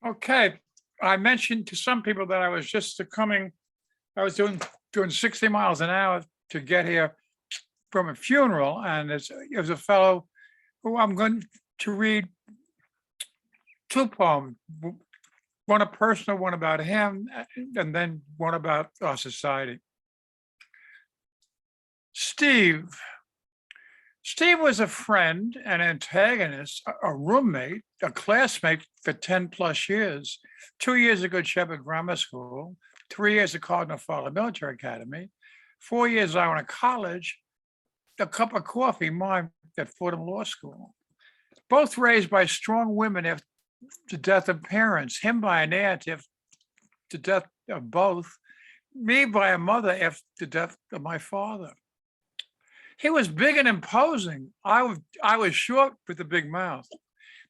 Okay, I mentioned to some people that I was just coming. I was doing 60 miles an hour to get here from a funeral, and it was a fellow who I'm going to read two poems, one a personal, one about him, and then one about our society. Steve. Steve was a friend, an antagonist, a roommate, a classmate for 10 plus years. 2 years at Good Shepherd Grammar School, 3 years at Cardinal Fowler Military Academy, 4 years I went to college, a cup of coffee, mine at Fordham Law School. Both raised by strong women after the death of parents, him by an aunt after the death of both, me by a mother after the death of my father. He was big and imposing. I was short with a big mouth.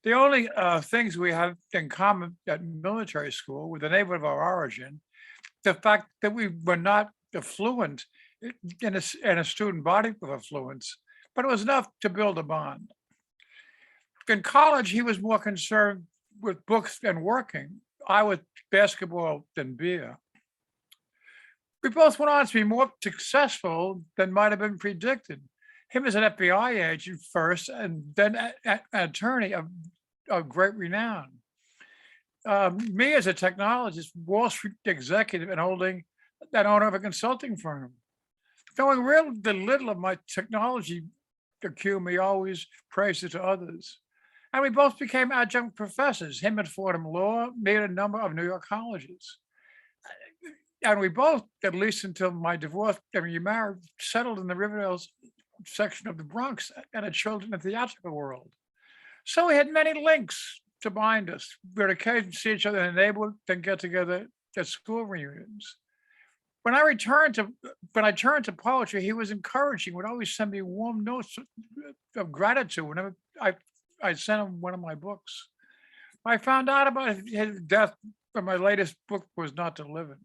The only things we have in common at military school with the neighborhood of our origin, the fact that we were not affluent in a student body of affluence, but it was enough to build a bond. In college, he was more concerned with books and working. I with basketball than beer. We both went on to be more successful than might have been predicted. Him as an FBI agent first, and then an attorney of great renown. Me as a technologist, Wall Street executive, and holding that owner of a consulting firm. Knowing real the little of my technology acumen, he always praised it to others. And we both became adjunct professors, him at Fordham Law, me at a number of New York colleges. And we both, at least until my divorce, you married, settled in the Riverdale section of the Bronx and had children in the theatrical world. So we had many links to bind us. We would occasionally see each other in the neighborhood, then get together at school reunions. When I turned to poetry, he was encouraging, would always send me warm notes of gratitude whenever I sent him one of my books. I found out about his death when my latest book was not delivered.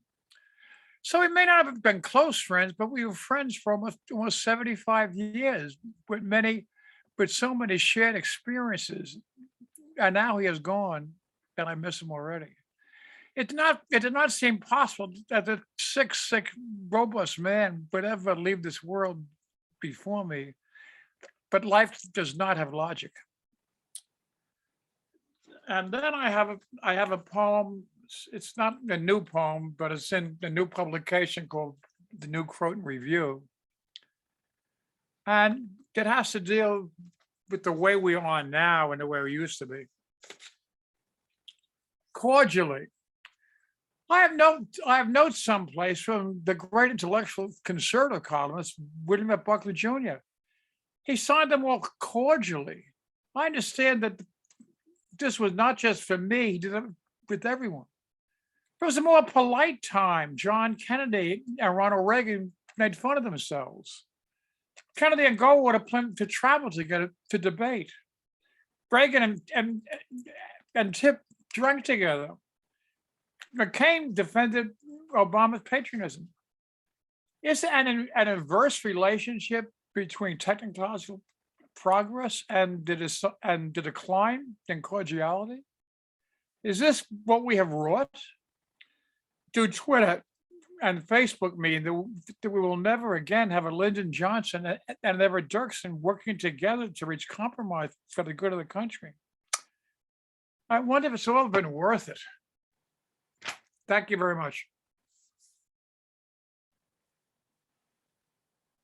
So we may not have been close friends, but we were friends for almost 75 years with so many shared experiences. And now he is gone, and I miss him already. It did not seem possible that the sick, robust man would ever leave this world before me. But life does not have logic. And then I have a poem. It's not a new poem, but it's in a new publication called the New Croton Review. And it has to deal with the way we are now and the way we used to be. Cordially. I have notes someplace from the great intellectual conservative columnist, William F. Buckley Jr. He signed them all cordially. I understand that this was not just for me, he did it with everyone. It was a more polite time. John Kennedy and Ronald Reagan made fun of themselves. Kennedy and Goldwater planned to travel together to debate. Reagan and Tip drank together. McCain defended Obama's patriotism. Is there an adverse relationship between technological progress and the decline in cordiality? Is this what we have wrought? Do Twitter and Facebook mean that we will never again have a Lyndon Johnson and an Everett Dirksen working together to reach compromise for the good of the country? I wonder if it's all been worth it. Thank you very much.